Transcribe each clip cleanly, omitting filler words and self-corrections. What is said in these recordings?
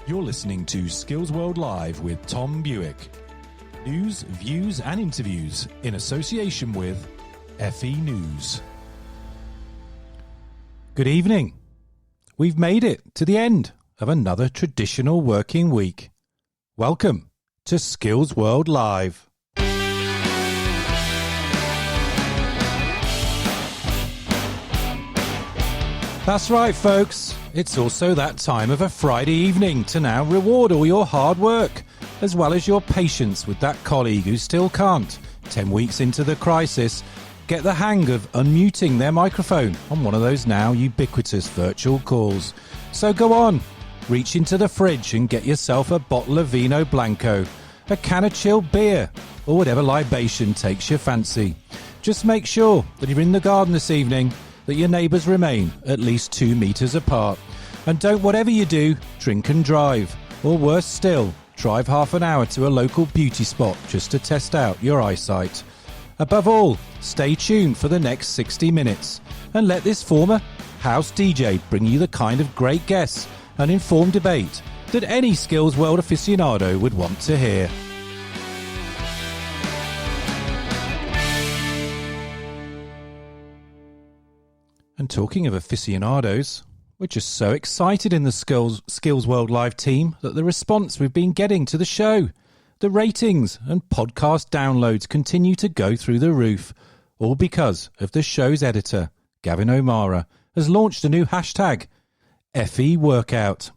You're listening to Skills World Live with Tom Buick. News, views and interviews in association with FE News. Good evening. We've made it to the end of another traditional working week. Welcome to Skills World Live. That's right, folks. It's also that time of a Friday evening to now reward all your hard work, as well as your patience with that colleague who still can't, 10 weeks into the crisis, get the hang of unmuting their microphone on one of those now ubiquitous virtual calls. So go on, reach into the fridge and get yourself a bottle of Vino Blanco, a can of chilled beer, or whatever libation takes your fancy. Just make sure that you're in the garden this evening, that your neighbours remain at least 2 metres apart. And don't, whatever you do, drink and drive. Or worse still, drive half an hour to a local beauty spot just to test out your eyesight. Above all, stay tuned for the next 60 minutes and let this former house DJ bring you the kind of great guests and informed debate that any Skills World aficionado would want to hear. And talking of aficionados, we're just so excited in the Skills World Live team that the response we've been getting to the show, the ratings and podcast downloads continue to go through the roof, all because of the show's editor, Gavin O'Mara, has launched a new hashtag, FE Workout.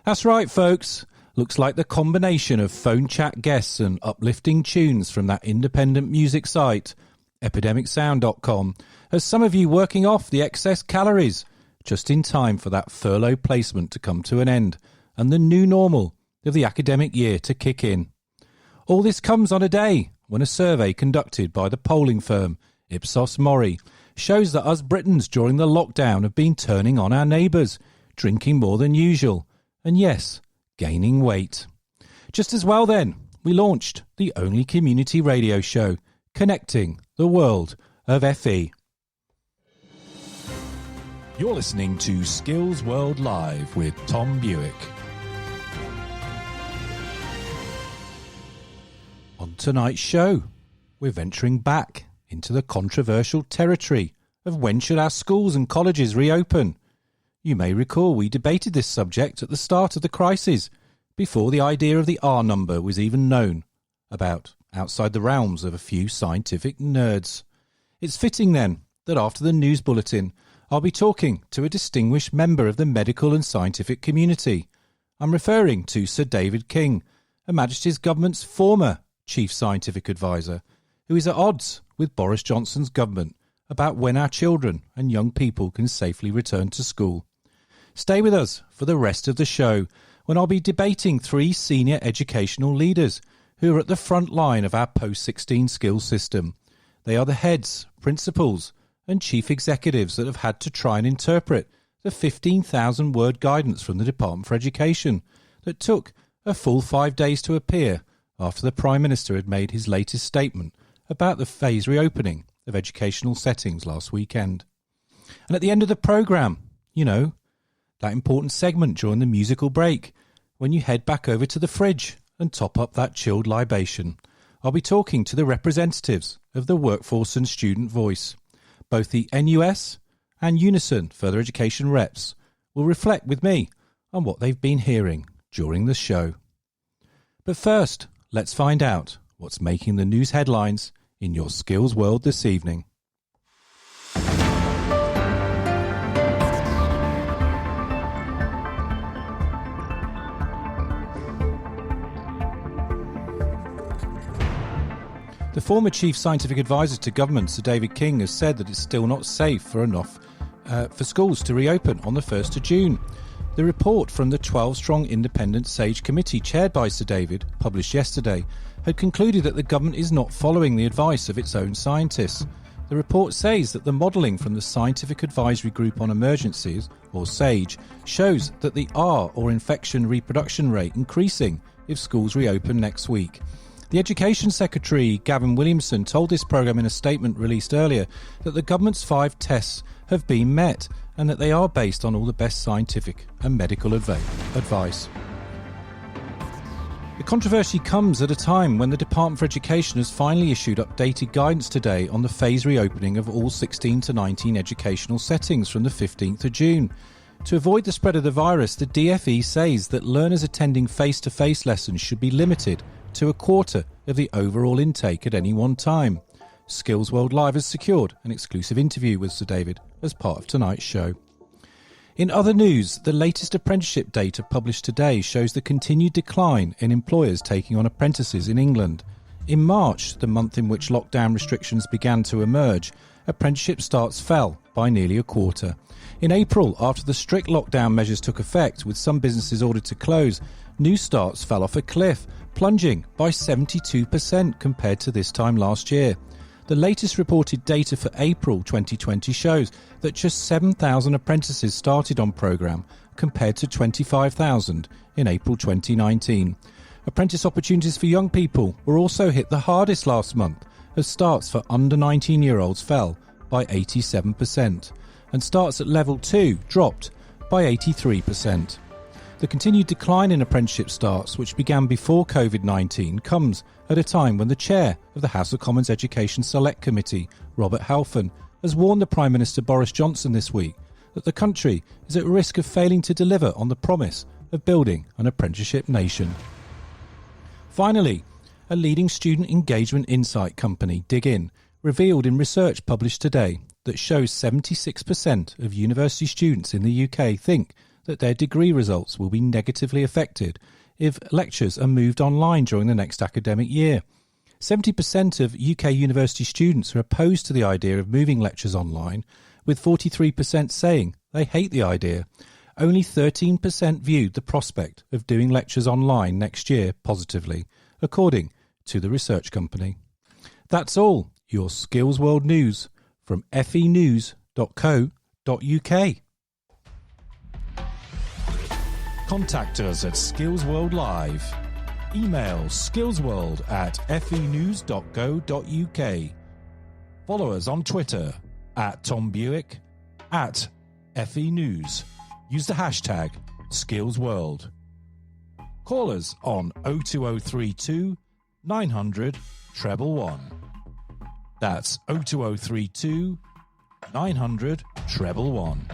That's right, folks. Looks like the combination of phone chat guests and uplifting tunes from that independent music site, epidemicsound.com, has some of you working off the excess calories just in time for that furlough placement to come to an end and the new normal of the academic year to kick in. All this comes on a day when a survey conducted by the polling firm Ipsos Mori shows that us Britons during the lockdown have been turning on our neighbours, drinking more than usual, and yes, gaining weight. Just as well then, we launched the only community radio show connecting the world of FE. You're listening to Skills World Live with Tom Buick. On tonight's show, we're venturing back into the controversial territory of when should our schools and colleges reopen. You may recall we debated this subject at the start of the crisis, before the idea of the R number was even known about, outside the realms of a few scientific nerds. It's fitting then that after the news bulletin, I'll be talking to a distinguished member of the medical and scientific community. I'm referring to Sir David King, Her Majesty's Government's former Chief Scientific Advisor, who is at odds with Boris Johnson's government about when our children and young people can safely return to school. Stay with us for the rest of the show, when I'll be debating 3 senior educational leaders who are at the front line of our post-16 skills system. They are the heads, principals, and chief executives that have had to try and interpret the 15,000-word guidance from the Department for Education that took a full 5 days to appear after the Prime Minister had made his latest statement about the phased reopening of educational settings last weekend. And at the end of the programme, you know, that important segment during the musical break, when you head back over to the fridge and top up that chilled libation, I'll be talking to the representatives of the workforce and student voice. Both the NUS and UNISON further education reps will reflect with me on what they've been hearing during the show. But first, let's find out what's making the news headlines in your skills world this evening. The former Chief Scientific Advisor to Government, Sir David King, has said that it's still not safe for schools to reopen on the 1st of June. The report from the 12-strong independent SAGE committee chaired by Sir David, published yesterday, had concluded that the government is not following the advice of its own scientists. The report says that the modelling from the Scientific Advisory Group on Emergencies, or SAGE, shows that the R, or infection reproduction rate, increasing if schools reopen next week. The Education Secretary, Gavin Williamson, told this programme in a statement released earlier that the government's 5 tests have been met and that they are based on all the best scientific and medical advice. The controversy comes at a time when the Department for Education has finally issued updated guidance today on the phased reopening of all 16 to 19 educational settings from the 15th of June. To avoid the spread of the virus, the DFE says that learners attending face-to-face lessons should be limited to a quarter of the overall intake at any one time. Skills World Live has secured an exclusive interview with Sir David as part of tonight's show. In other news, the latest apprenticeship data published today shows the continued decline in employers taking on apprentices in England. In March, the month in which lockdown restrictions began to emerge, apprenticeship starts fell by nearly a quarter. In April, after the strict lockdown measures took effect, with some businesses ordered to close, new starts fell off a cliff, plunging by 72% compared to this time last year. The latest reported data for April 2020 shows that just 7,000 apprentices started on programme compared to 25,000 in April 2019. Apprentice opportunities for young people were also hit the hardest last month, as starts for under 19-year-olds fell by 87%, and starts at level 2 dropped by 83%. The continued decline in apprenticeship starts, which began before COVID-19, comes at a time when the chair of the House of Commons Education Select Committee, Robert Halfon, has warned the Prime Minister Boris Johnson this week that the country is at risk of failing to deliver on the promise of building an apprenticeship nation. Finally, a leading student engagement insight company, Dig In, revealed in research published today that shows 76% of university students in the UK think that their degree results will be negatively affected if lectures are moved online during the next academic year. 70% of UK university students are opposed to the idea of moving lectures online, with 43% saying they hate the idea. Only 13% viewed the prospect of doing lectures online next year positively, according to the research company. That's all your Skills World News from fenews.co.uk. Contact us at Skills World Live. Email skillsworld@fenews.co.uk. Follow us on Twitter @Tom Buick, @FENews. Use the hashtag SkillsWorld. Call us on 02032 900 111. That's 02032 900 111.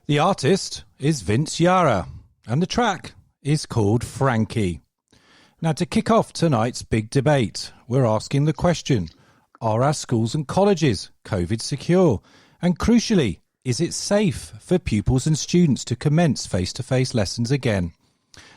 The artist is Vince Yara, and the track is called Frankie. Now, to kick off tonight's big debate, we're asking the question, are our schools and colleges COVID secure? And crucially, is it safe for pupils and students to commence face-to-face lessons again?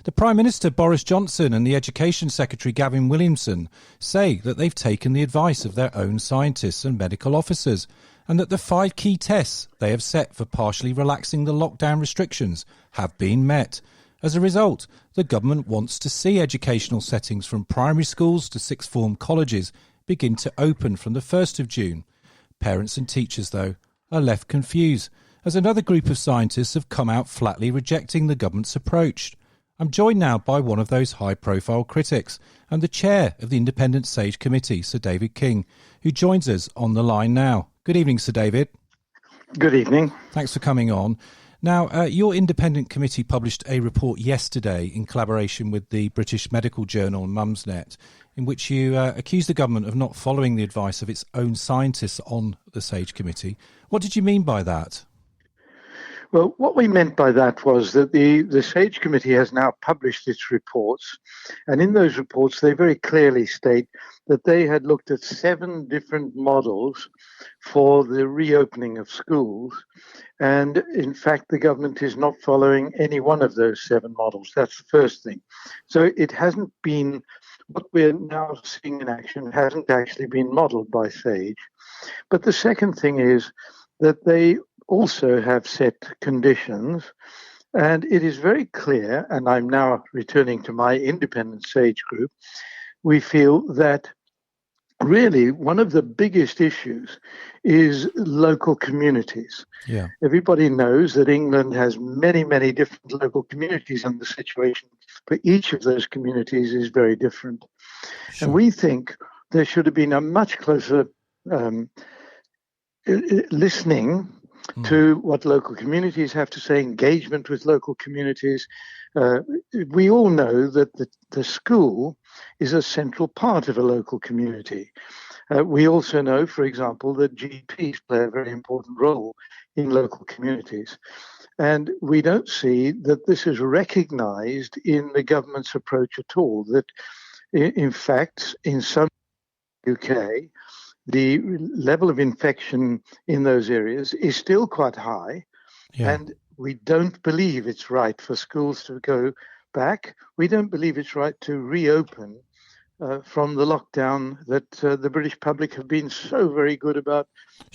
The Prime Minister Boris Johnson and the Education Secretary Gavin Williamson say that they've taken the advice of their own scientists and medical officers, and that the 5 key tests they have set for partially relaxing the lockdown restrictions have been met. As a result, the government wants to see educational settings from primary schools to sixth form colleges begin to open from the 1st of June. Parents and teachers, though, are left confused, as another group of scientists have come out flatly rejecting the government's approach. I'm joined now by one of those high-profile critics and the chair of the Independent SAGE Committee, Sir David King, who joins us on the line now. Good evening, Sir David. Good evening. Thanks for coming on. Now, your independent committee published a report yesterday in collaboration with the British medical journal Mumsnet, in which you accused the government of not following the advice of its own scientists on the SAGE Committee. What did you mean by that? Well, what we meant by that was that the SAGE Committee has now published its reports, and in those reports they very clearly state that they had looked at 7 different models for the reopening of schools, and in fact the government is not following any one of those 7 models. That's the first thing. So it hasn't been, what we're now seeing in action hasn't actually been modelled by SAGE. But the second thing is that they also have set conditions, and it is very clear, and I'm now returning to my independent SAGE group, we feel that really one of the biggest issues is local communities. Yeah. Everybody knows that England has many, many different local communities, and the situation for each of those communities is very different. Sure. And we think there should have been a much closer listening to what local communities have to say, engagement with local communities. We all know that the school is a central part of a local community. We also know, for example, that GPs play a very important role in local communities. And we don't see that this is recognised in the government's approach at all, that in fact, in some UK, the level of infection in those areas is still quite high, and we don't believe it's right for schools to go back. We don't believe it's right to reopen from the lockdown that the British public have been so very good about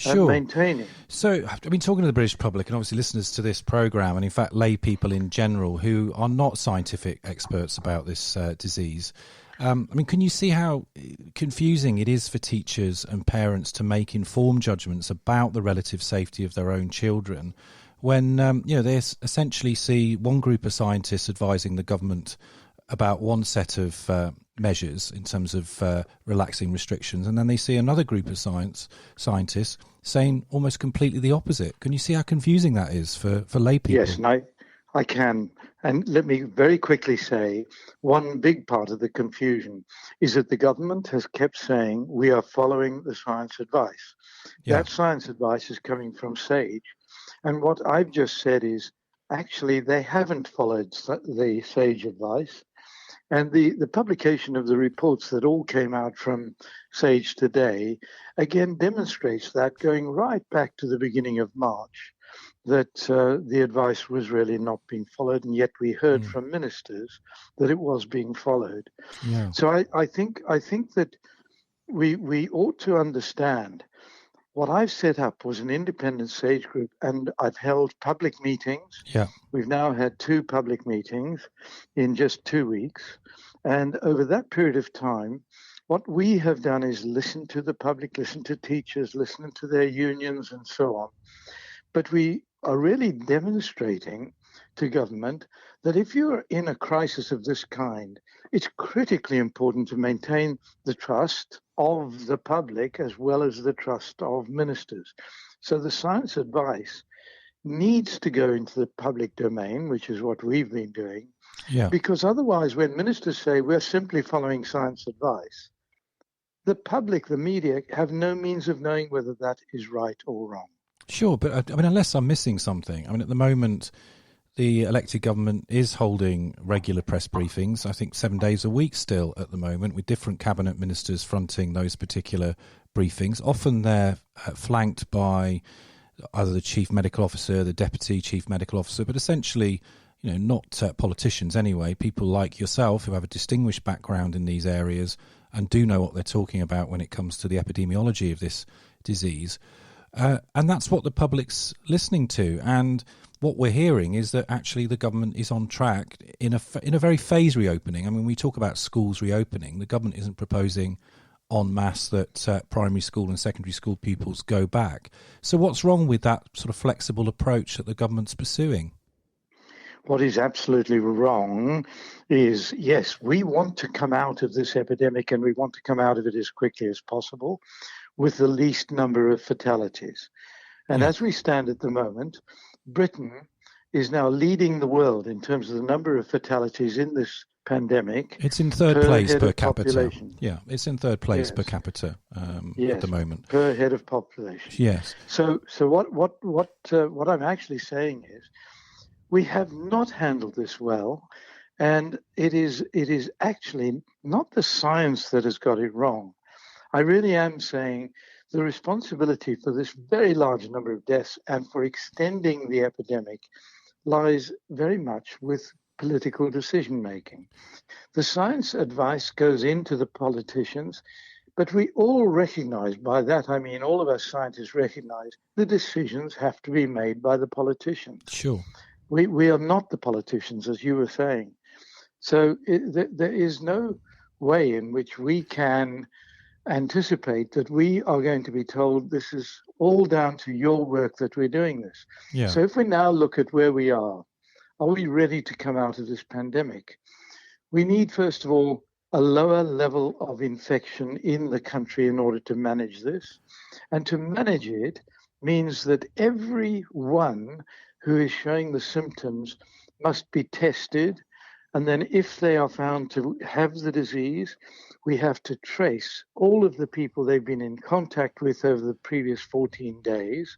maintaining. So, I've been talking to the British public and obviously listeners to this programme, and in fact lay people in general who are not scientific experts about this disease. Can you see how confusing it is for teachers and parents to make informed judgments about the relative safety of their own children when they essentially see one group of scientists advising the government about one set of measures in terms of relaxing restrictions, and then they see another group of scientists saying almost completely the opposite? Can you see how confusing that is for lay people? Yes, and I can. And let me very quickly say, one big part of the confusion is that the government has kept saying we are following the science advice. Yeah. That science advice is coming from SAGE. And what I've just said is actually they haven't followed the SAGE advice. And the publication of the reports that all came out from SAGE today, again, demonstrates that going right back to the beginning of March, that the advice was really not being followed, and yet we heard from ministers that it was being followed. Yeah. So I think that we ought to understand what I've set up was an independent SAGE group, and I've held public meetings. Yeah. We've now had 2 public meetings in just 2 weeks. And over that period of time, what we have done is listen to the public, listen to teachers, listen to their unions and so on. But we are really demonstrating to government that if you're in a crisis of this kind, it's critically important to maintain the trust of the public as well as the trust of ministers. So the science advice needs to go into the public domain, which is what we've been doing, because otherwise when ministers say we're simply following science advice, the public, the media, have no means of knowing whether that is right or wrong. Sure, but I mean, unless I'm missing something, I mean, at the moment, the elected government is holding regular press briefings, I think 7 days a week still at the moment, with different cabinet ministers fronting those particular briefings. Often they're flanked by either the chief medical officer, the deputy chief medical officer, but essentially, not politicians anyway, people like yourself who have a distinguished background in these areas and do know what they're talking about when it comes to the epidemiology of this disease. And that's what the public's listening to. And what we're hearing is that actually the government is on track in a very phased reopening. I mean, we talk about schools reopening. The government isn't proposing en masse that primary school and secondary school pupils go back. So what's wrong with that sort of flexible approach that the government's pursuing? What is absolutely wrong is, yes, we want to come out of this epidemic and we want to come out of it as quickly as possible with the least number of fatalities. And as we stand at the moment, Britain is now leading the world in terms of the number of fatalities in this pandemic. It's in third place per capita. Population. Yeah, it's in third place per capita at the moment. Per head of population. Yes. So what I'm actually saying is, we have not handled this well, and it is actually not the science that has got it wrong. I really am saying the responsibility for this very large number of deaths and for extending the epidemic lies very much with political decision making. The science advice goes into the politicians, but we all recognize, by that I mean all of us scientists recognize, the decisions have to be made by the politicians. Sure. We are not the politicians, as you were saying. So there is no way in which we can anticipate that we are going to be told this is all down to your work that we're doing this. Yeah. So if we now look at where we are we ready to come out of this pandemic? We need, first of all, a lower level of infection in the country in order to manage this. And to manage it means that everyone who is showing the symptoms must be tested. And then if they are found to have the disease, we have to trace all of the people they've been in contact with over the previous 14 days.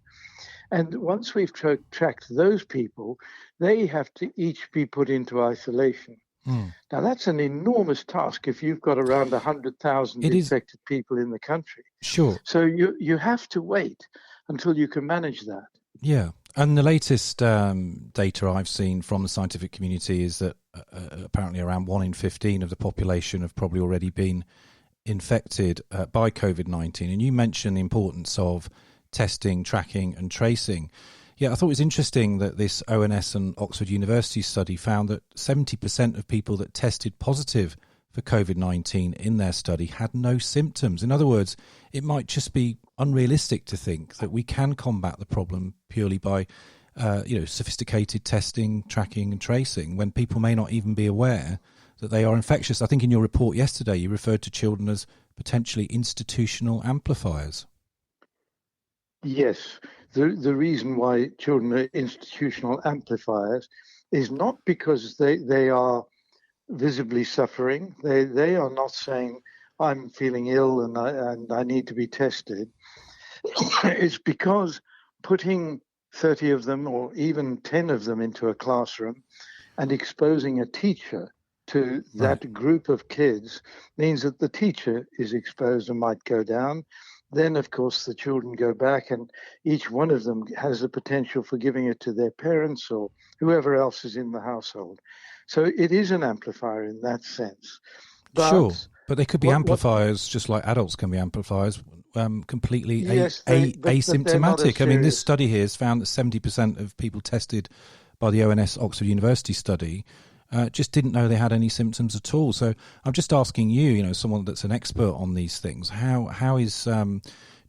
And once we've tracked those people, they have to each be put into isolation. Now, that's an enormous task if you've got around 100,000 infected people in the country. Sure. So you have to wait until you can manage that. Yeah. And the latest data I've seen from the scientific community is that apparently around 1 in 15 of the population have probably already been infected by COVID-19. And you mentioned the importance of testing, tracking and tracing. Yeah, I thought it was interesting that this ONS and Oxford University study found that 70% of people that tested positive for COVID-19 in their study had no symptoms. In other words, it might just be unrealistic to think that we can combat the problem purely by sophisticated testing, tracking and tracing when people may not even be aware that they are infectious. I think in your report yesterday you referred to children as potentially institutional amplifiers. Yes, the reason why children are institutional amplifiers is not because they are visibly suffering. They are not saying, I'm feeling ill and I need to be tested. It's because putting 30 of them or even 10 of them into a classroom and exposing a teacher to that group of kids means that the teacher is exposed and might go down. Then, of course, the children go back and each one of them has the potential for giving it to their parents or whoever else is in the household. So it is an amplifier in that sense. But sure, but they could be amplifiers just like adults can be amplifiers, completely asymptomatic. I mean, this study here has found that 70% of people tested by the ONS Oxford University study just didn't know they had any symptoms at all. So I'm just asking you, someone that's an expert on these things, how is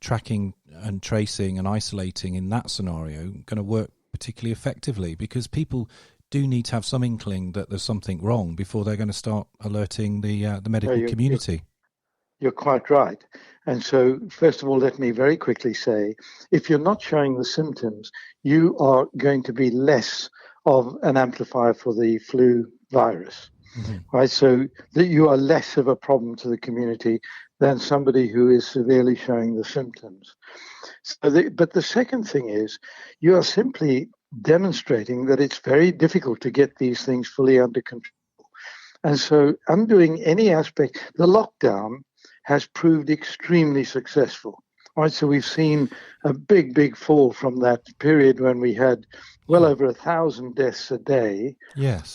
tracking and tracing and isolating in that scenario going to work particularly effectively? Because people do need to have some inkling that there's something wrong before they're going to start alerting the medical community. You're quite right. And so, first of all, let me very quickly say, if you're not showing the symptoms, you are going to be less of an amplifier for the flu virus, right? So that you are less of a problem to the community than somebody who is severely showing the symptoms. But the second thing is, you are simply demonstrating that it's very difficult to get these things fully under control. And so undoing any aspect, the lockdown has proved extremely successful. Right, so we've seen a big fall from that period when we had well over 1,000 deaths a day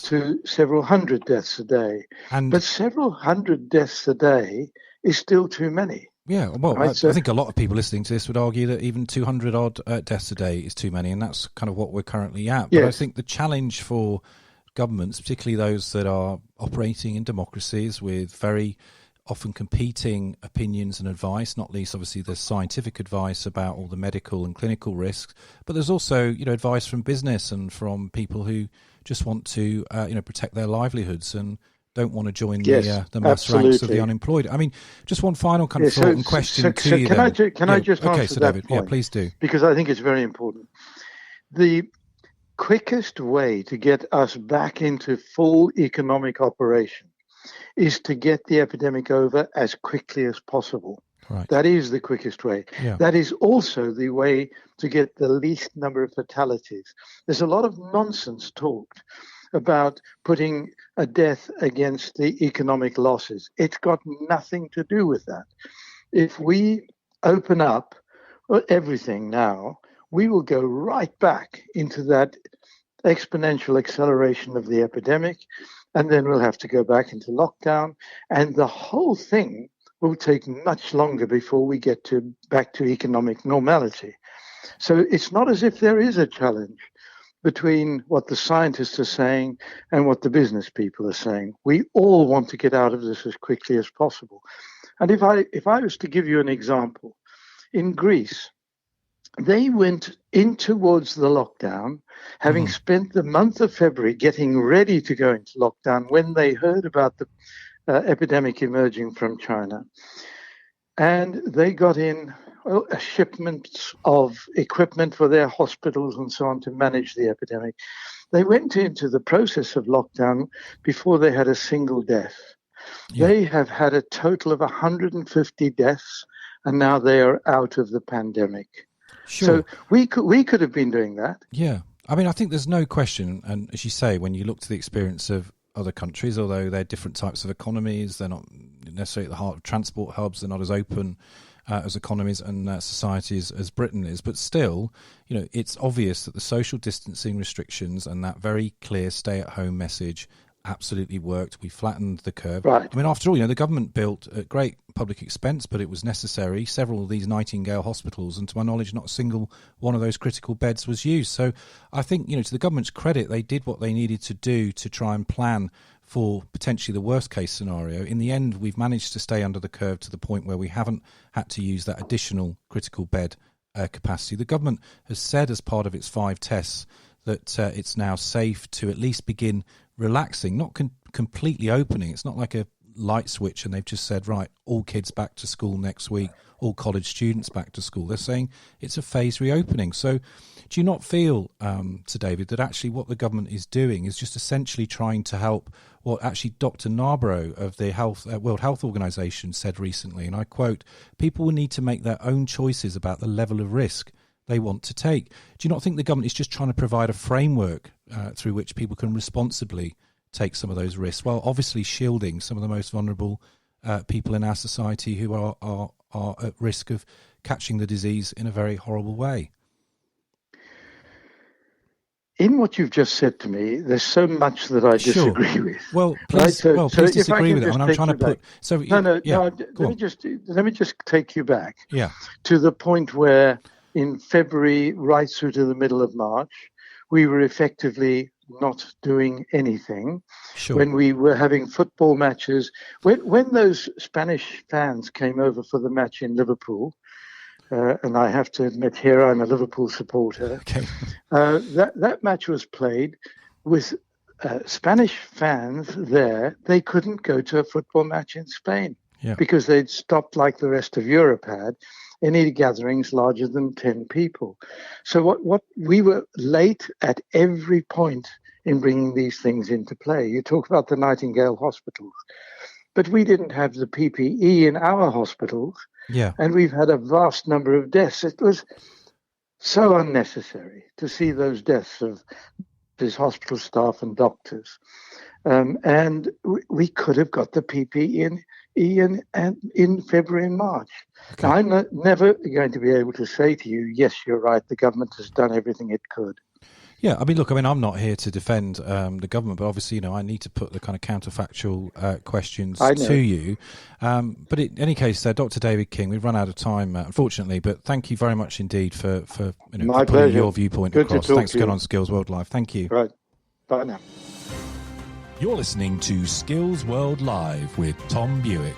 to several hundred deaths a day. But several hundred deaths a day is still too many. Yeah, well, right, I think a lot of people listening to this would argue that even 200-odd deaths a day is too many, and that's kind of what we're currently at. But I think the challenge for governments, particularly those that are operating in democracies with very often competing opinions and advice, not least obviously there's scientific advice about all the medical and clinical risks, but there's also, advice from business and from people who just want to, protect their livelihoods and don't want to join the mass ranks of the unemployed. I mean, just one final kind of thought and question to you. Can I just answer that David, point? Yeah, please do. Because I think it's very important. The quickest way to get us back into full economic operation is to get the epidemic over as quickly as possible. Right. That is the quickest way. Yeah. That is also the way to get the least number of fatalities. There's a lot of nonsense talked about putting a death against the economic losses. It's got nothing to do with that. If we open up everything now, we will go right back into that exponential acceleration of the epidemic, and then we'll have to go back into lockdown, and the whole thing will take much longer before we get back to economic normality. So it's not as if there is a challenge between what the scientists are saying and what the business people are saying. We all want to get out of this as quickly as possible. And if I was to give you an example, in Greece, they went in towards the lockdown, having spent the month of February getting ready to go into lockdown when they heard about the epidemic emerging from China. And they got in shipments of equipment for their hospitals and so on to manage the epidemic. They went into the process of lockdown before they had a single death. Yeah. They have had a total of 150 deaths, and now they are out of the pandemic. Sure. So we could have been doing that. Yeah. I mean, I think there's no question, and as you say, when you look to the experience of other countries, although they're different types of economies, they're not necessarily at the heart of transport hubs, they're not as open as economies and societies as Britain is, but still, it's obvious that the social distancing restrictions and that very clear stay-at-home message absolutely worked. We flattened the curve. Right. I mean, after all, the government built at great public expense, but it was necessary, several of these Nightingale hospitals, and to my knowledge, not a single one of those critical beds was used. So I think, to the government's credit, they did what they needed to do to try and plan for potentially the worst case scenario. In the end, we've managed to stay under the curve to the point where we haven't had to use that additional critical bed capacity. The government has said as part of its 5 tests that it's now safe to at least begin relaxing, not completely opening. It's not like a light switch and they've just said, right, all kids back to school next week, all college students back to school. They're saying it's a phased reopening. So do you not feel, Sir David, that actually what the government is doing is just essentially trying to help what actually Dr. Narborough of the World Health Organization said recently, and I quote, people will need to make their own choices about the level of risk they want to take. Do you not think the government is just trying to provide a framework through which people can responsibly take some of those risks, while obviously shielding some of the most vulnerable people in our society who are at risk of catching the disease in a very horrible way? In what you've just said to me, there's so much that I disagree with. Well, please, right? please disagree with it. I mean, I'm trying to put. So let me just take you back. Yeah. To the point where in February, right through to the middle of March, we were effectively not doing anything. Sure. When we were having football matches, when those Spanish fans came over for the match in Liverpool. And I have to admit here I'm a Liverpool supporter. Okay. That match was played with Spanish fans there. They couldn't go to a football match in Spain because they'd stopped, like the rest of Europe had, any gatherings larger than 10 people. So what we were late at every point in bringing these things into play. You talk about the Nightingale hospitals. but we didn't have the PPE in our hospitals, and we've had a vast number of deaths. It was so unnecessary to see those deaths of his hospital staff and doctors. And we could have got the PPE in February and March. Okay. Now, I'm never going to be able to say to you, yes, you're right, the government has done everything it could. Yeah, I mean, look, I'm not here to defend the government, but obviously, I need to put the kind of counterfactual questions to you. But in any case, Dr. David King, we've run out of time, unfortunately, but thank you very much indeed for putting your viewpoint across. Thanks for going on Skills World Live. Thank you. Right. Bye now. You're listening to Skills World Live with Tom Buick.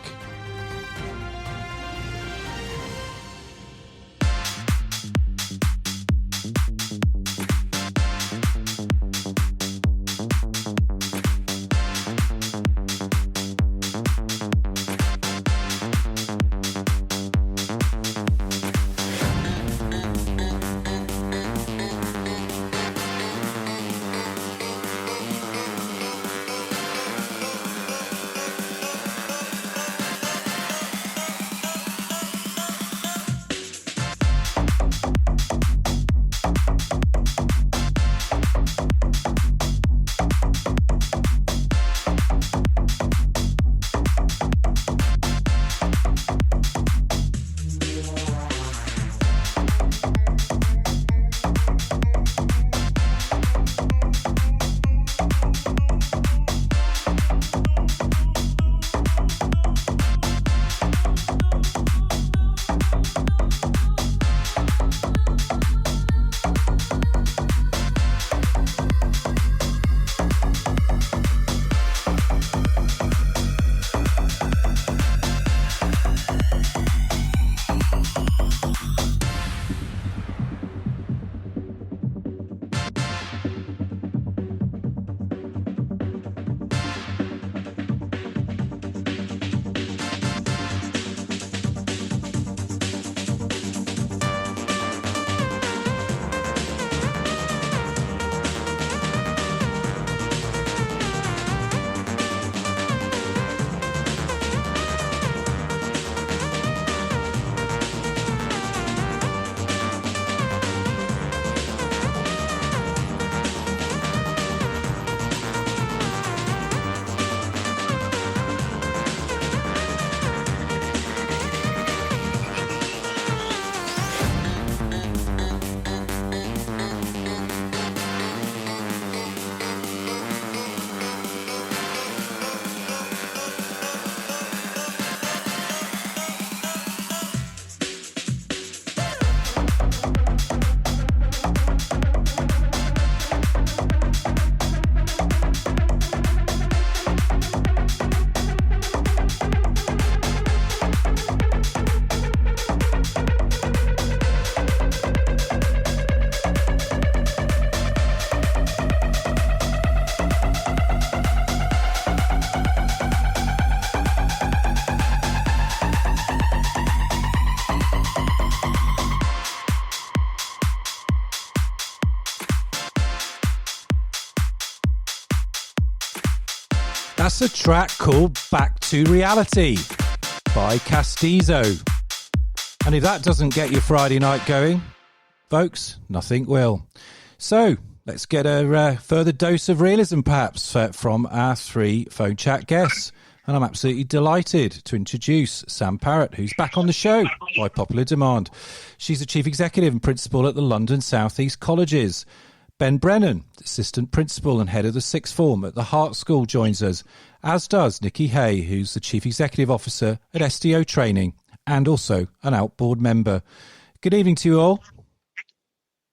That's a track called Back to Reality by Castizo. And if that doesn't get your Friday night going, folks, nothing will. So let's get a further dose of realism, perhaps, from our three phone chat guests. And I'm absolutely delighted to introduce Sam Parrett, who's back on the show by popular demand. She's the Chief Executive and Principal at the London South East Colleges. Ben Brennan, Assistant Principal and Head of the Sixth Form at the Hart School, joins us, as does Nikki Hay, who's the Chief Executive Officer at Estio Training and also an outboard member. Good evening to you all.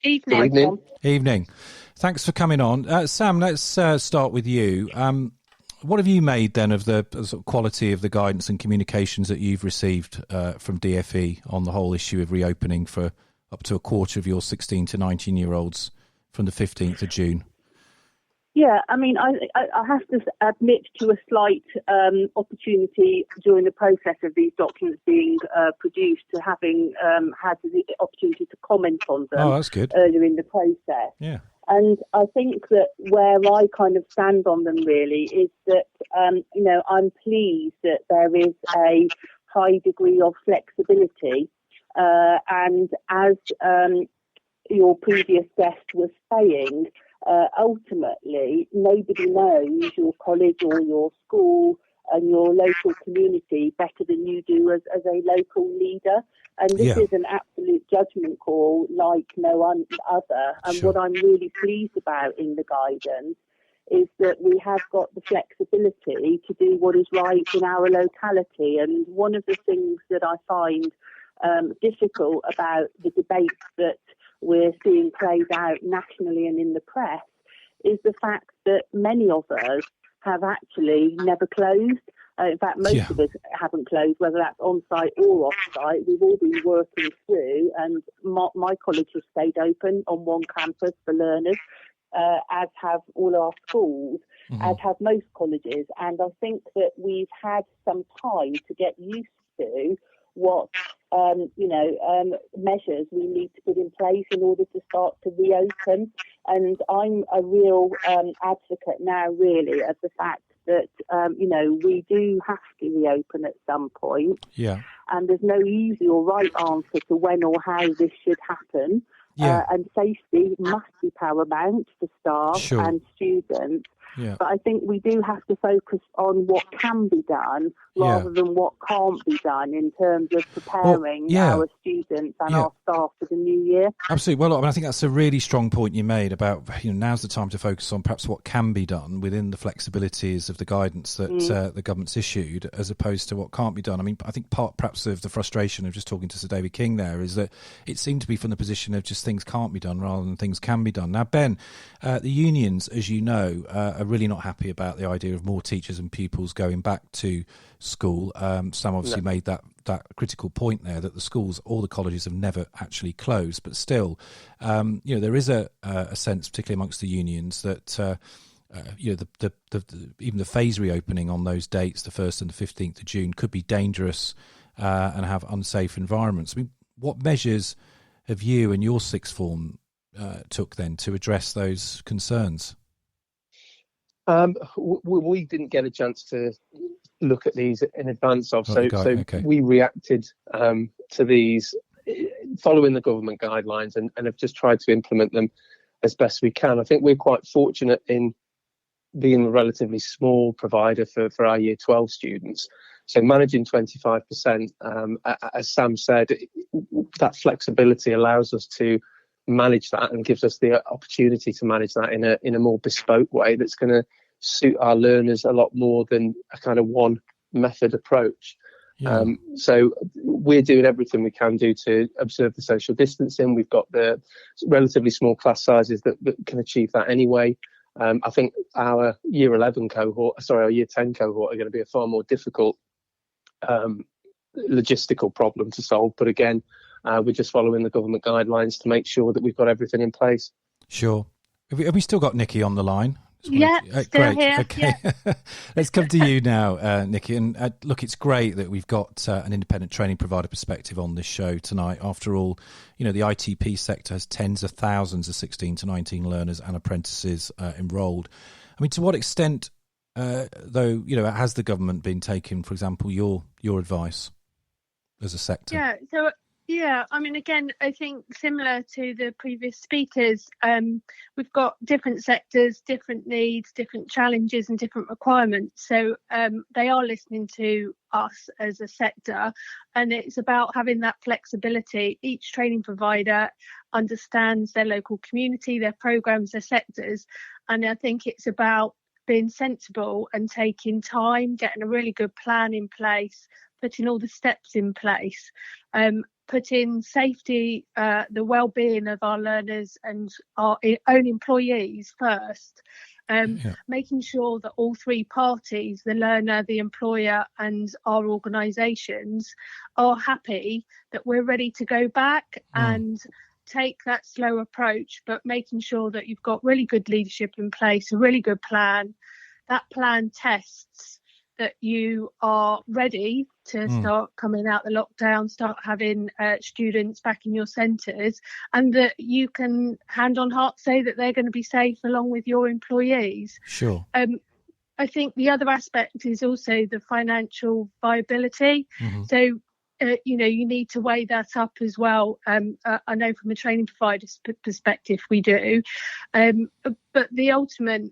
Evening. Good evening. Evening. Thanks for coming on. Sam, let's start with you. What have you made then of the sort of quality of the guidance and communications that you've received from DfE on the whole issue of reopening for up to a quarter of your 16 to 19-year-olds from the 15th of June? Yeah, I mean, I have to admit to a slight opportunity during the process of these documents being produced to having had the opportunity to comment on them. Oh, that's good. Earlier in the process. Yeah. And I think that where I kind of stand on them really is that, I'm pleased that there is a high degree of flexibility. And as your previous guest was saying, ultimately, nobody knows your college or your school and your local community better than you do as a local leader. And this is an absolute judgment call like no other. And what I'm really pleased about in the guidance is that we have got the flexibility to do what is right in our locality. And one of the things that I find difficult about the debates that we're seeing played out nationally and in the press is the fact that many of us have actually never closed. In fact, most of us haven't closed, whether that's on-site or off-site. We've all been working through, and my college has stayed open on one campus for learners, as have all our schools, as have most colleges. And I think that we've had some time to get used to what measures we need to put in place in order to start to reopen. And I'm a real advocate now, really, of the fact that, we do have to reopen at some point. Yeah. And there's no easy or right answer to when or how this should happen. Yeah. And safety must be paramount for staff and students. Yeah. But I think we do have to focus on what can be done rather than what can't be done in terms of preparing our students and our staff for the new year. Absolutely. Well, I think that's a really strong point you made about, now's the time to focus on perhaps what can be done within the flexibilities of the guidance that the government's issued, as opposed to what can't be done. I mean, I think part perhaps of the frustration of just talking to Sir David King there is that it seemed to be from the position of just things can't be done rather than things can be done. Now, Ben, the unions, as you know, are really not happy about the idea of more teachers and pupils going back to school. Some obviously made that critical point there that the schools or the colleges have never actually closed, but still, there is a sense, particularly amongst the unions, that even the phase reopening on those dates, the 1st and the 15th of June, could be dangerous and have unsafe environments. I mean, what measures have you and your sixth form took then to address those concerns? We didn't get a chance to look at these in advance of, we reacted to these following the government guidelines and have just tried to implement them as best we can. I think we're quite fortunate in being a relatively small provider for our Year 12 students. So managing 25%, as Sam said, that flexibility allows us to manage that and gives us the opportunity to manage that in a more bespoke way that's going to suit our learners a lot more than a kind of one method approach. So we're doing everything we can do to observe the social distancing. We've got the relatively small class sizes that can achieve that anyway. I think our Year 11 cohort, our Year 10 cohort are going to be a far more difficult logistical problem to solve. But again, we're just following the government guidelines to make sure that we've got everything in place. Sure. Have we still got Nikki on the line? Yeah, still great. here. Okay. Yeah. Let's come to you now, Nikki. And look, it's great that we've got an independent training provider perspective on this show tonight. After all, the ITP sector has tens of thousands of 16 to 19 learners and apprentices enrolled. I mean, to what extent, though, has the government been taking, for example, your advice as a sector? Yeah, so I mean, again, I think similar to the previous speakers, we've got different sectors, different needs, different challenges and different requirements. So they are listening to us as a sector, and it's about having that flexibility. Each training provider understands their local community, their programmes, their sectors. And I think it's about being sensible and taking time, getting a really good plan in place, putting all the steps in place, putting safety, the well-being of our learners and our own employees first, making sure that all three parties, the learner, the employer and our organisations, are happy that we're ready to go back and take that slow approach, but making sure that you've got really good leadership in place, a really good plan. That plan tests that you are ready to start coming out the lockdown, start having students back in your centres, and that you can hand on heart say that they're going to be safe along with your employees. Sure. I think the other aspect is also the financial viability. So, you need to weigh that up as well. I know from a training provider's perspective we do, but the ultimate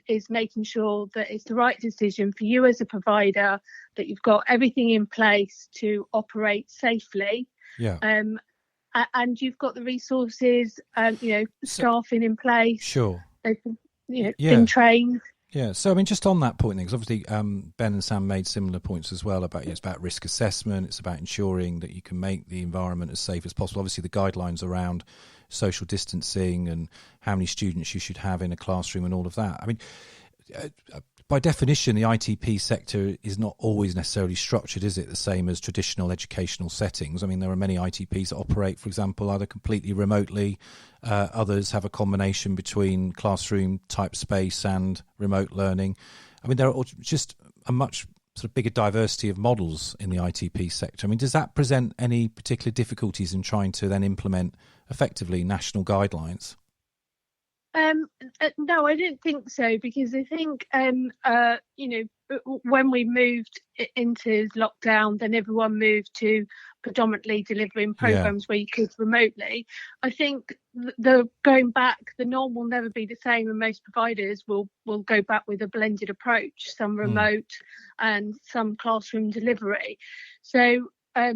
is making sure that it's the right decision for you as a provider, that you've got everything in place to operate safely. Yeah. And you've got the resources, staffing in place. Sure. They've been trained. Yeah, so I mean, just on that point, because obviously Ben and Sam made similar points as well about it's about risk assessment, it's about ensuring that you can make the environment as safe as possible. Obviously, the guidelines around social distancing and how many students you should have in a classroom and all of that. I mean, by definition, the ITP sector is not always necessarily structured, is it, the same as traditional educational settings? I mean, there are many ITPs that operate, for example, either completely remotely. Others have a combination between classroom type space and remote learning. I mean, there are just a much sort of bigger diversity of models in the ITP sector. I mean, does that present any particular difficulties in trying to then implement effectively national guidelines? No, I don't think so, because I think, when we moved into lockdown, then everyone moved to predominantly delivering programs where you could remotely. I think the going back, the norm will never be the same, and most providers will go back with a blended approach, some remote and some classroom delivery. So I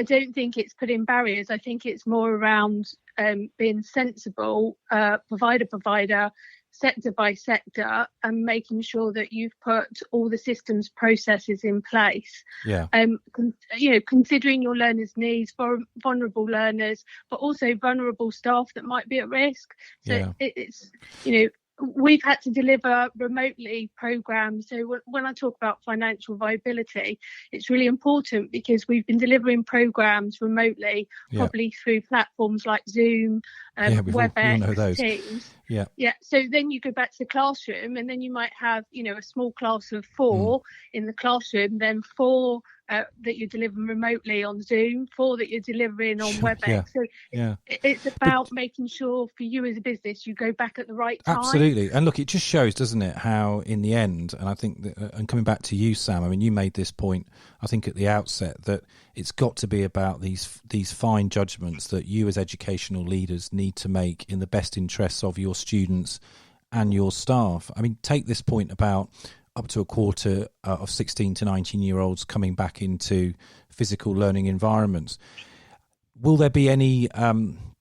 don't think it's putting barriers. I think it's more around being sensible, provider, sector by sector, and making sure that you've put all the systems, processes in place. Yeah. Considering your learners' needs, for vulnerable learners, but also vulnerable staff that might be at risk. So it's we've had to deliver remotely programs. So when I talk about financial viability, it's really important because we've been delivering programs remotely, probably through platforms like Zoom, WebEx, Teams. Yeah. So then you go back to the classroom, and then you might have, a small class of 4 in the classroom, then 4 that you're delivering remotely on Zoom, 4 that you're delivering on WebEx. It's about making sure for you as a business, you go back at the right time. Absolutely. And look, it just shows, doesn't it, how in the end, and I think that, and coming back to you, Sam, I mean, you made this point, I think at the outset, that it's got to be about these fine judgments that you as educational leaders need to make in the best interests of your students and your staff. I mean, take this point about up to a quarter of 16 to 19-year-olds coming back into physical learning environments. Will there be any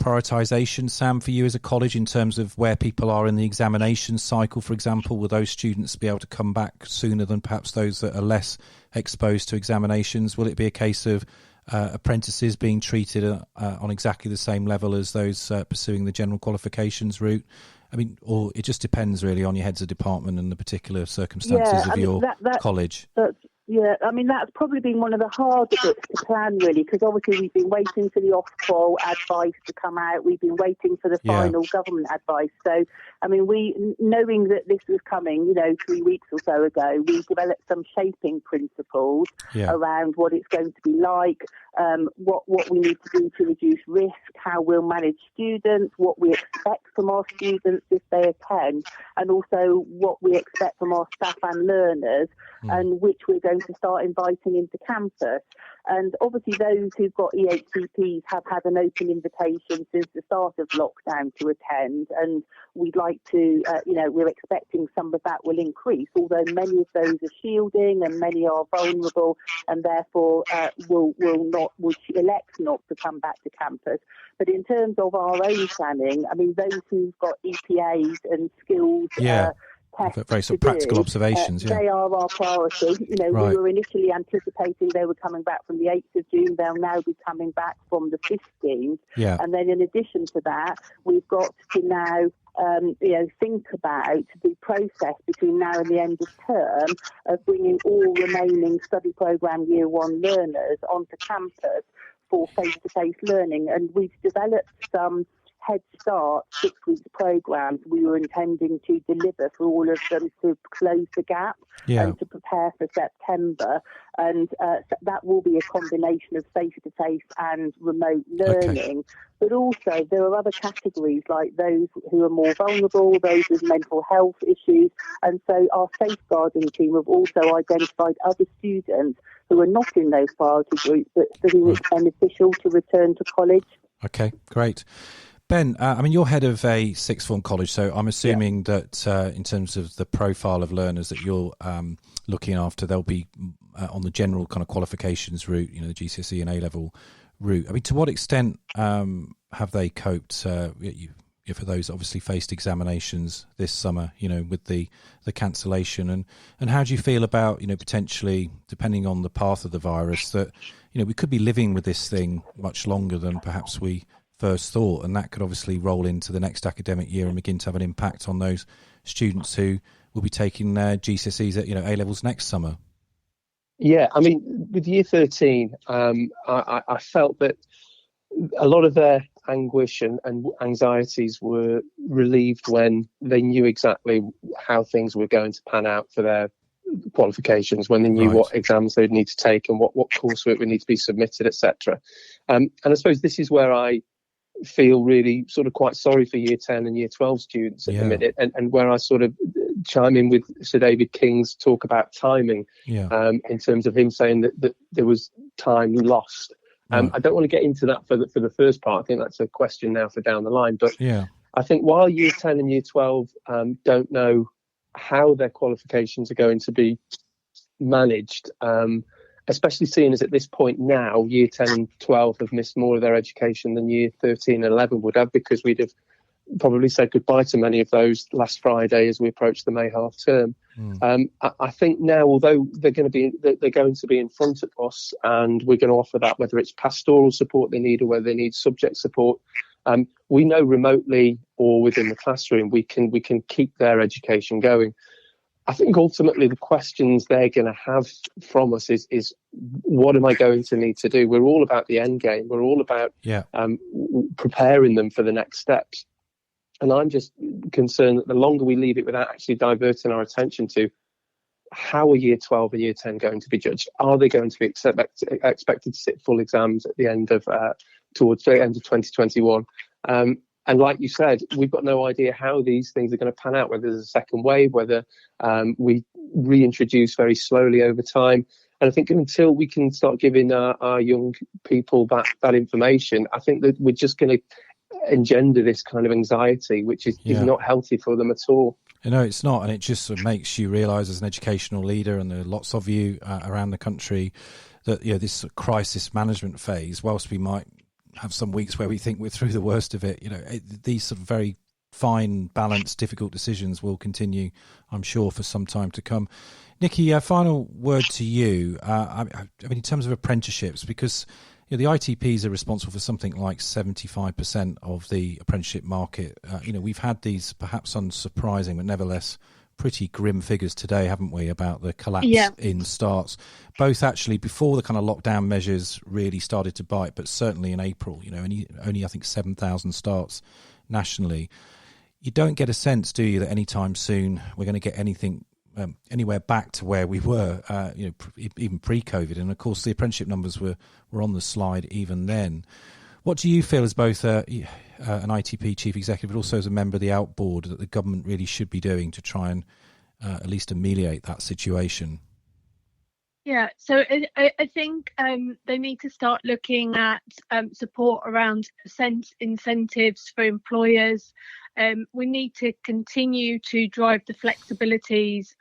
prioritisation, Sam, for you as a college in terms of where people are in the examination cycle, for example? Will those students be able to come back sooner than perhaps those that are less exposed to examinations? Will it be a case of apprentices being treated on exactly the same level as those pursuing the general qualifications route? I mean, or it just depends really on your heads of department and the particular circumstances of your college. That's probably been one of the hardest to plan, really, because obviously we've been waiting for the off-qual advice to come out. We've been waiting for the final government advice. So, I mean, knowing that this was coming, 3 weeks or so ago, we developed some shaping principles around what it's going to be like, what we need to do to reduce risk, how we'll manage students, what we expect from our students if they attend, and also what we expect from our staff and learners, and which we're going to start inviting into campus. And obviously those who've got EHCPs have had an open invitation since the start of lockdown to attend, and we'd like to, we're expecting some of that will increase, although many of those are shielding and many are vulnerable and therefore will elect not to come back to campus. But in terms of our own planning, I mean, those who've got EPAs and skills very sort of practical observations. They are our priority. We were initially anticipating they were coming back from the 8th of June. They'll now be coming back from the 15th. And then in addition to that, we've got to now think about the process between now and the end of term of bringing all remaining study programme Year 1 learners onto campus for face-to-face learning. And we've developed some Head Start 6-week programs we were intending to deliver for all of them to close the gap and to prepare for September. And that will be a combination of face-to-face and remote learning. Okay. But also there are other categories like those who are more vulnerable, those with mental health issues. And so our safeguarding team have also identified other students who are not in those priority groups, but for whom it's beneficial to return to college. Okay, great. Ben, I mean, you're head of a sixth form college, so I'm assuming that in terms of the profile of learners that you're looking after, they'll be on the general kind of qualifications route, you know, the GCSE and A-level route. I mean, to what extent have they coped? For those obviously faced examinations this summer, you know, with the cancellation, and how do you feel about, you know, potentially, depending on the path of the virus, that, you know, we could be living with this thing much longer than perhaps we first thought, and that could obviously roll into the next academic year and begin to have an impact on those students who will be taking their GCSEs at, you know, A-levels next summer. Yeah, I mean, with year 13, I felt that a lot of their anguish and anxieties were relieved when they knew exactly how things were going to pan out for their qualifications, when they knew what exams they'd need to take and what coursework would need to be submitted, etc. And I suppose this is where I feel really sort of quite sorry for year 10 and year 12 students at the minute, and where I sort of chime in with Sir David King's talk about timing, in terms of him saying that there was time lost. I don't want to get into that for the first part. I think that's a question now for down the line. But I think while year 10 and year 12 don't know how their qualifications are going to be managed, especially seeing as at this point now, year 10 and 12 have missed more of their education than year 13 and 11 would have, because we'd have probably said goodbye to many of those last Friday as we approach the May half term. I think now, although they're going to be in front of us, and we're going to offer that, whether it's pastoral support they need or whether they need subject support, we know remotely or within the classroom we can keep their education going. I think ultimately the questions they're going to have from us is what am I going to need to do? We're all about the end game. We're all about preparing them for the next steps. And I'm just concerned that the longer we leave it without actually diverting our attention to how are year 12 and year 10 going to be judged? Are they going to be expected to sit full exams at the end of towards the end of 2021? And like you said, we've got no idea how these things are going to pan out, whether there's a second wave, whether we reintroduce very slowly over time. And I think until we can start giving our young people that information, I think that we're just going to engender this kind of anxiety, which is not healthy for them at all. No, it's not. And it just sort of makes you realise as an educational leader, and there are lots of you around the country, that, you know, this crisis management phase, whilst we might have some weeks where we think we're through the worst of it, you know, these sort of very fine, balanced, difficult decisions will continue, I'm sure, for some time to come. Nikki, a final word to you. I mean, in terms of apprenticeships, because, you know, the ITPs are responsible for something like 75% of the apprenticeship market. You know, we've had these perhaps unsurprising, but nevertheless pretty grim figures today, haven't we, about the collapse in starts, both actually before the kind of lockdown measures really started to bite, but certainly in April, you know, only I think 7,000 starts nationally. You don't get a sense, do you, that anytime soon we're going to get anything anywhere back to where we were, you know, even pre-COVID. And of course, the apprenticeship numbers were on the slide even then. What do you feel as both an ITP chief executive, but also as a member of the Out Board, that the government really should be doing to try and at least ameliorate that situation? Yeah, so I think they need to start looking at support around incentives for employers. We need to continue to drive the flexibilities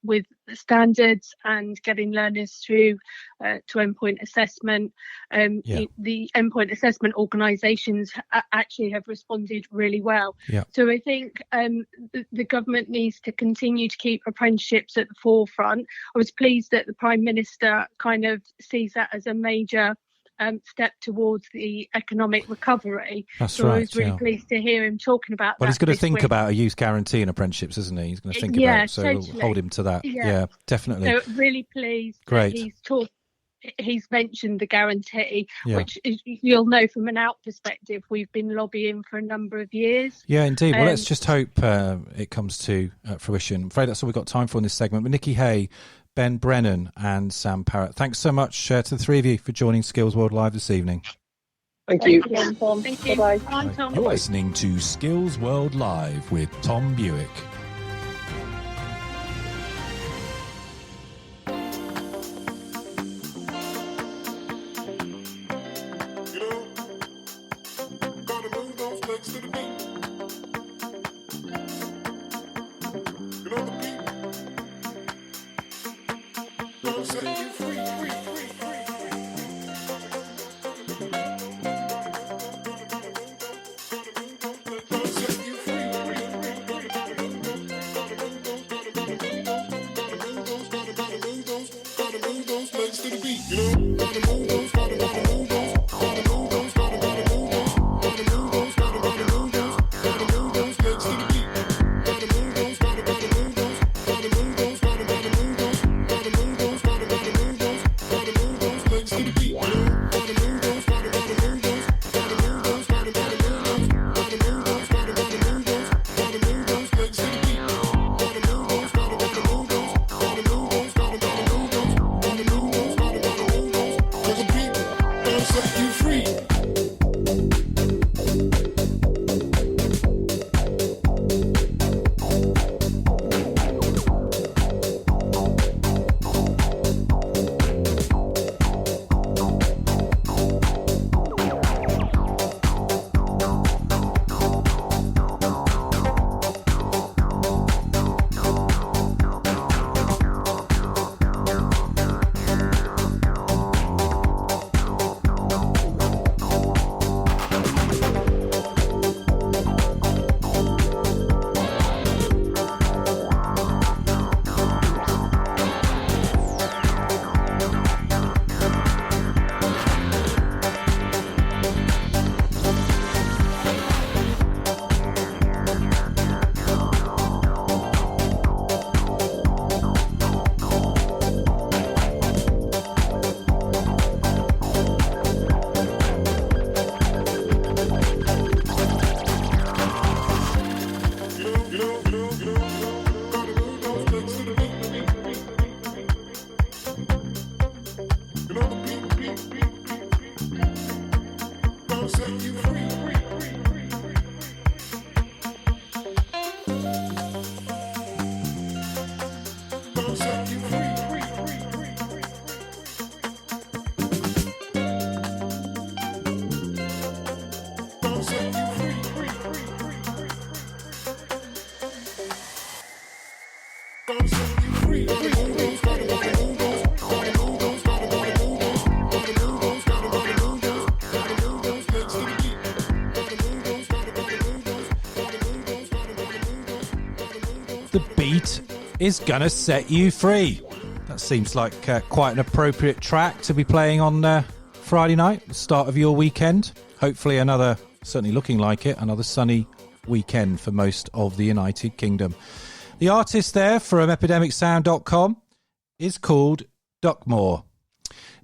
with standards and getting learners through to endpoint assessment. The endpoint assessment organisations actually have responded really well. So I think the government needs to continue to keep apprenticeships at the forefront. I was pleased that the Prime Minister kind of sees that as a major step towards the economic recovery. That's right. I was really pleased to hear him talking about that. Well, he's going to think about a youth guarantee in apprenticeships, isn't he? He's going to think about it, so totally. We'll hold him to that. Yeah, definitely. So really pleased. Great. That he's mentioned the guarantee, which is, you'll know from an out perspective, we've been lobbying for a number of years. Yeah, indeed. Well, let's just hope it comes to fruition. I'm afraid that's all we've got time for in this segment. But Nikki Hay, Ben Brennan and Sam Parrett, thanks so much to the three of you for joining Skills World Live this evening. Thank you. Thank you. Bye. Bye, Tom. You're listening to Skills World Live with Tom Buick. The beat is gonna set you free. That seems like quite an appropriate track to be playing on Friday night, the start of your weekend. Hopefully another, certainly looking like it, another sunny weekend for most of the United Kingdom. The artist there from epidemicsound.com is called Duckmore.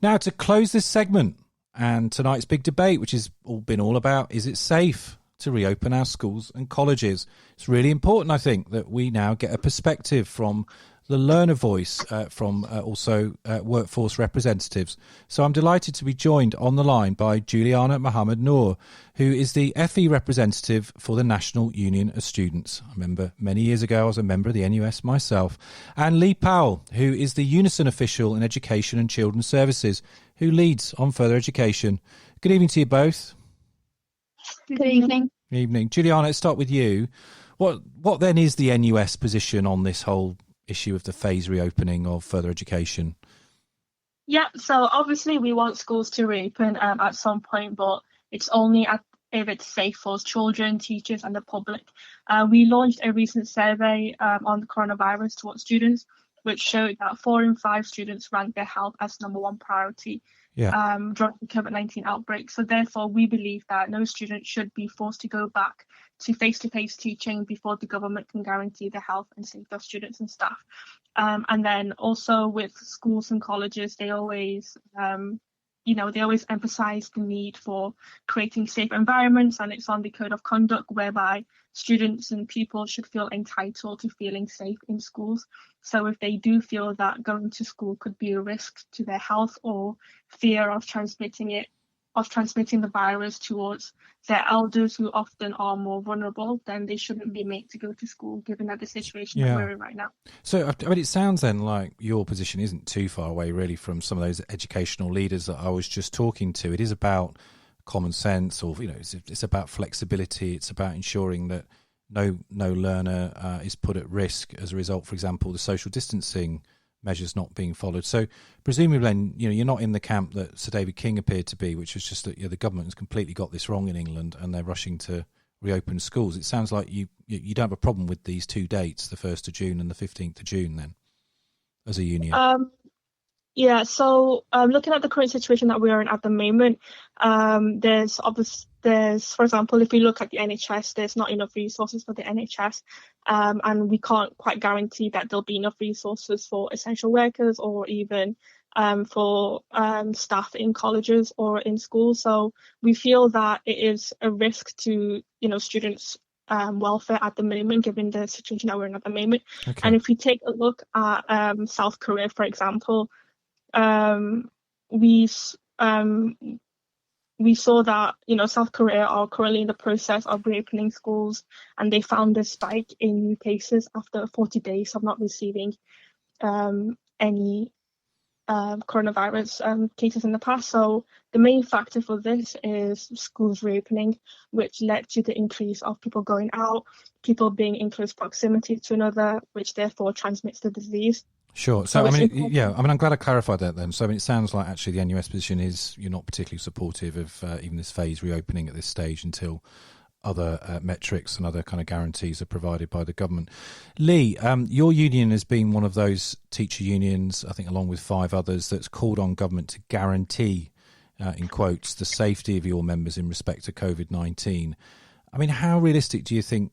Now, to close this segment and tonight's big debate, which has been all about, is it safe to reopen our schools and colleges? It's really important, I think, that we now get a perspective from the learner voice, from also workforce representatives. So I'm delighted to be joined on the line by Juliana Mohamad Noor, who is the FE representative for the National Union of Students. I remember many years ago I was a member of the NUS myself. And Leigh Powell, who is the UNISON official in Education and Children's Services, who leads on further education. Good evening to you both. Good evening. Good evening. Juliana, let's start with you. What then is the NUS position on this whole issue of the phased reopening of further education? Yeah, so obviously we want schools to reopen at some point, but it's only if it's safe for children, teachers and the public. We launched a recent survey on the coronavirus towards students, which showed that 4 in 5 students ranked their health as number one priority during the COVID-19 outbreak. So therefore, we believe that no student should be forced to go back to face-to-face teaching before the government can guarantee the health and safety of students and staff. And then also with schools and colleges, they always emphasize the need for creating safe environments, and it's on the code of conduct whereby students and pupils should feel entitled to feeling safe in schools. So if they do feel that going to school could be a risk to their health or fear of transmitting the virus towards their elders who often are more vulnerable, then they shouldn't be made to go to school, given that the situation that we're in right now. So, I mean, it sounds then like your position isn't too far away, really, from some of those educational leaders that I was just talking to. It is about common sense, or, it's about flexibility. It's about ensuring that no learner is put at risk as a result, for example, the social distancing measures not being followed. So presumably then, you're not in the camp that Sir David King appeared to be, which was just that the government has completely got this wrong in England and they're rushing to reopen schools. It sounds like you don't have a problem with these two dates, the 1st of June and the 15th of June then, as a union. So looking at the current situation that we are in at the moment, there's, for example, if we look at the NHS, there's not enough resources for the NHS, and we can't quite guarantee that there'll be enough resources for essential workers or even for staff in colleges or in schools. So we feel that it is a risk to, students' welfare at the moment, given the situation that we're in at the moment. Okay. And if we take a look at South Korea, for example, we saw that, South Korea are currently in the process of reopening schools, and they found a spike in new cases after 40 days of not receiving any coronavirus cases in the past. So the main factor for this is schools reopening, which led to the increase of people going out, people being in close proximity to another, which therefore transmits the disease. Sure. So, I'm glad I clarified that then. So, it sounds like actually the NUS position is you're not particularly supportive of even this phase reopening at this stage until other metrics and other kind of guarantees are provided by the government. Leigh, your union has been one of those teacher unions, I think along with 5 others, that's called on government to guarantee, in quotes, the safety of your members in respect to COVID-19. I mean, how realistic do you think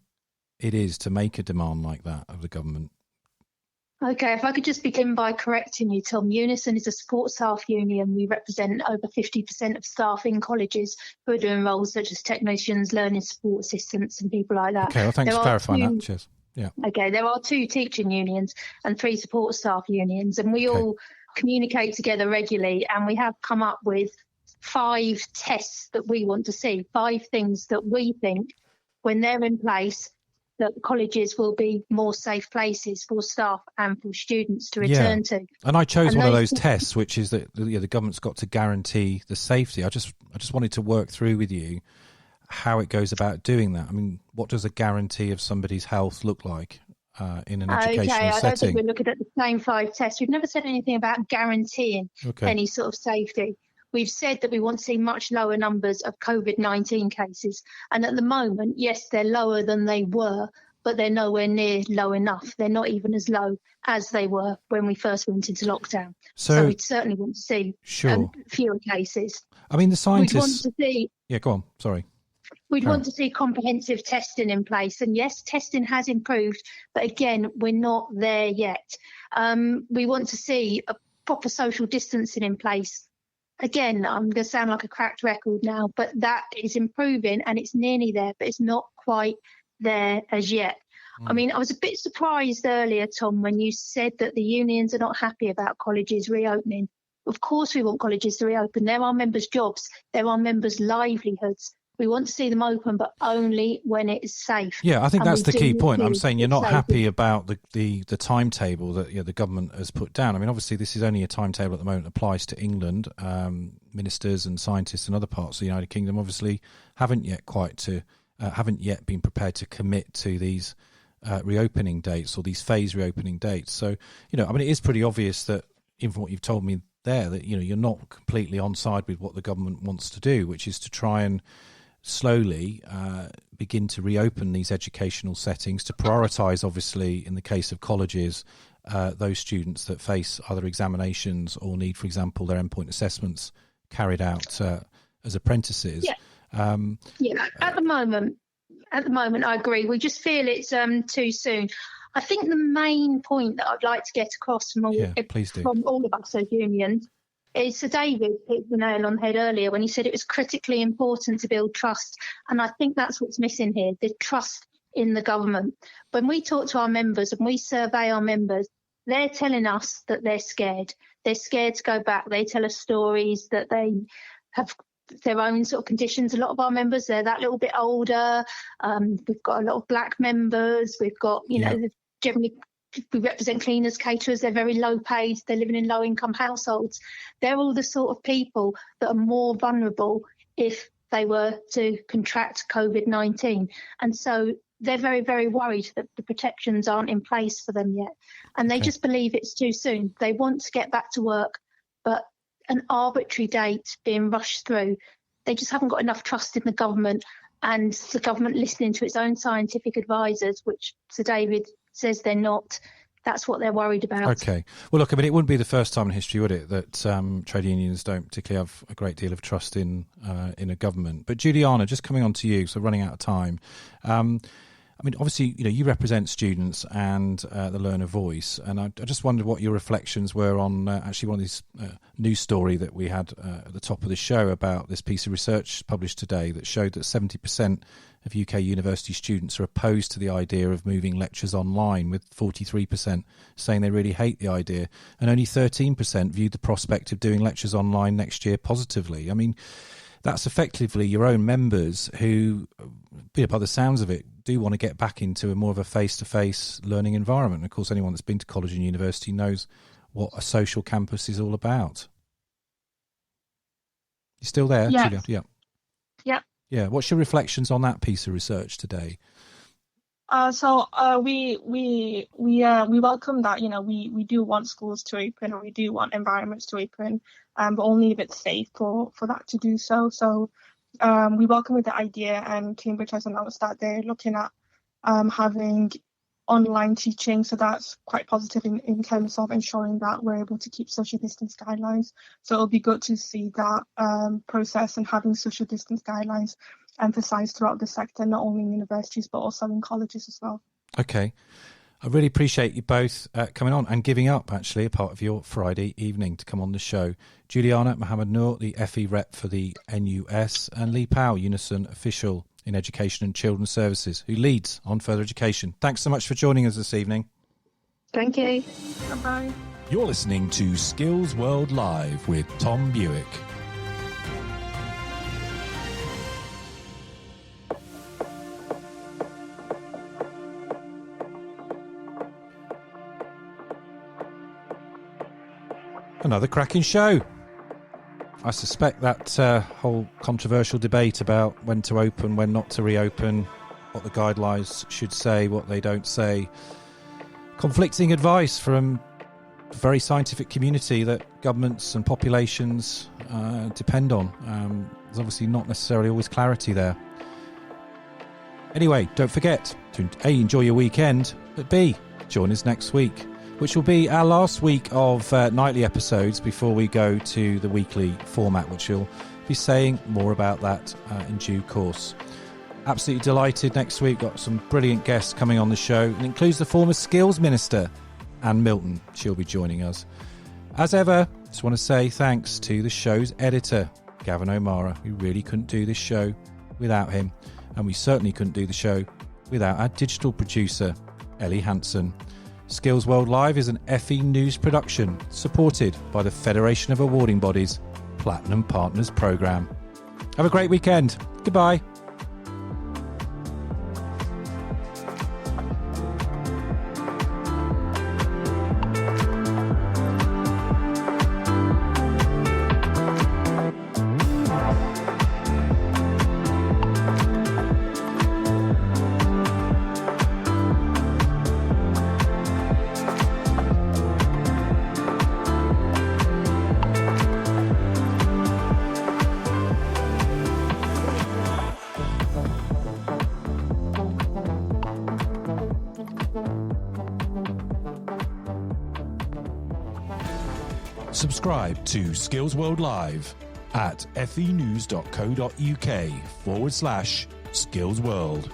it is to make a demand like that of the government? Okay, if I could just begin by correcting you, Tom. UNISON is a support staff union. We represent over 50% of staff in colleges who are doing roles such as technicians, learning support assistants and people like that. Okay, well, thanks for clarifying that. Cheers. Yeah. Okay, there are 2 teaching unions and 3 support staff unions, and we all communicate together regularly, and we have come up with 5 tests that we want to see, 5 things that we think, when they're in place, that colleges will be more safe places for staff and for students to return to. And I chose one of those tests, which is that the government's got to guarantee the safety. I just wanted to work through with you how it goes about doing that. I mean, what does a guarantee of somebody's health look like in an educational setting? I don't think we're looking at the same 5 tests. We've never said anything about guaranteeing any sort of safety. We've said that we want to see much lower numbers of COVID-19 cases. And at the moment, yes, they're lower than they were, but they're nowhere near low enough. They're not even as low as they were when we first went into lockdown. So we certainly want to see fewer cases. I mean, the scientists... We'd want to see... Yeah, go on. Sorry. We'd want to see comprehensive testing in place. And yes, testing has improved, but again, we're not there yet. We want to see a proper social distancing in place. Again, I'm going to sound like a cracked record now, but that is improving and it's nearly there, but it's not quite there as yet. I mean, I was a bit surprised earlier, Tom, when you said that the unions are not happy about colleges reopening. Of course we want colleges to reopen. They're our members' jobs. They're our members' livelihoods. We want to see them open, but only when it is safe. Yeah, I think that's the key point. I'm saying you're not happy about the timetable that the government has put down. I mean, obviously, this is only a timetable at the moment that applies to England. Ministers and scientists in other parts of the United Kingdom obviously haven't yet been prepared to commit to these reopening dates or these phase reopening dates. So, I mean, it is pretty obvious that, even from what you've told me there, that you're not completely on side with what the government wants to do, which is to try and slowly begin to reopen these educational settings, to prioritise, obviously, in the case of colleges, those students that face either examinations or need, for example, their endpoint assessments carried out as apprentices. At the moment, I agree. We just feel it's too soon. I think the main point that I'd like to get across from all of us as unions is Sir David hit the nail on the head earlier when he said it was critically important to build trust. And I think that's what's missing here, the trust in the government. When we talk to our members and we survey our members, they're telling us that they're scared. They're scared to go back. They tell us stories that they have their own sort of conditions. A lot of our members, they're that little bit older. We've got a lot of black members. We've got, generally we represent cleaners, caterers. They're very low paid. They're living in low income households. They're all the sort of people that are more vulnerable if they were to contract COVID-19. And so they're very, very worried that the protections aren't in place for them yet. And they just believe it's too soon. They want to get back to work, but an arbitrary date being rushed through, they just haven't got enough trust in the government and the government listening to its own scientific advisors, which Sir David says they're not. That's what they're worried about. Okay. Well, look, I mean, it wouldn't be the first time in history, would it, that trade unions don't particularly have a great deal of trust in a government. But Juliana, just coming on to you, so running out of time. I mean, obviously, you represent students and the learner voice, and I just wondered what your reflections were on actually one of these news story that we had at the top of the show about this piece of research published today that showed that 70% of UK university students are opposed to the idea of moving lectures online, with 43% saying they really hate the idea, and only 13% viewed the prospect of doing lectures online next year positively. I mean, that's effectively your own members who, by the sounds of it, do want to get back into a more of a face-to-face learning environment. And of course, anyone that's been to college and university knows what a social campus is all about. You still there, yes. Julia? Yeah. Yeah. Yeah. What's your reflections on that piece of research today? We welcome that. We do want schools to open, and we do want environments to open, but only if it's safe for that to do so. So we welcome with the idea, and Cambridge has announced that they're looking at having online teaching. So that's quite positive in terms of ensuring that we're able to keep social distance guidelines. So it'll be good to see that process and having social distance guidelines emphasised throughout the sector, not only in universities but also in colleges as well. Okay. I really appreciate you both coming on and giving up, actually, a part of your Friday evening to come on the show. Juliana, Mohamad, Noor, the FE rep for the NUS, and Leigh Powell, UNISON official in Education and Children's Services, who leads on further education. Thanks so much for joining us this evening. Thank you. Bye-bye. You're listening to Skills World Live with Tom Buick. Another cracking show. I suspect that whole controversial debate about when to open, when not to reopen, what the guidelines should say, what they don't say, conflicting advice from a very scientific community that governments and populations depend on. There's obviously not necessarily always clarity there. Anyway, don't forget to A, enjoy your weekend, but B, join us next week, which will be our last week of nightly episodes before we go to the weekly format, which we'll be saying more about that in due course. Absolutely delighted next week. Got some brilliant guests coming on the show. It includes the former Skills Minister, Anne Milton. She'll be joining us. As ever, just want to say thanks to the show's editor, Gavin O'Mara. We really couldn't do this show without him. And we certainly couldn't do the show without our digital producer, Ellie Hansen. Skills World Live is an FE News production supported by the Federation of Awarding Bodies Platinum Partners Programme. Have a great weekend. Goodbye. Subscribe to Skills World Live at fenews.co.uk/Skills World.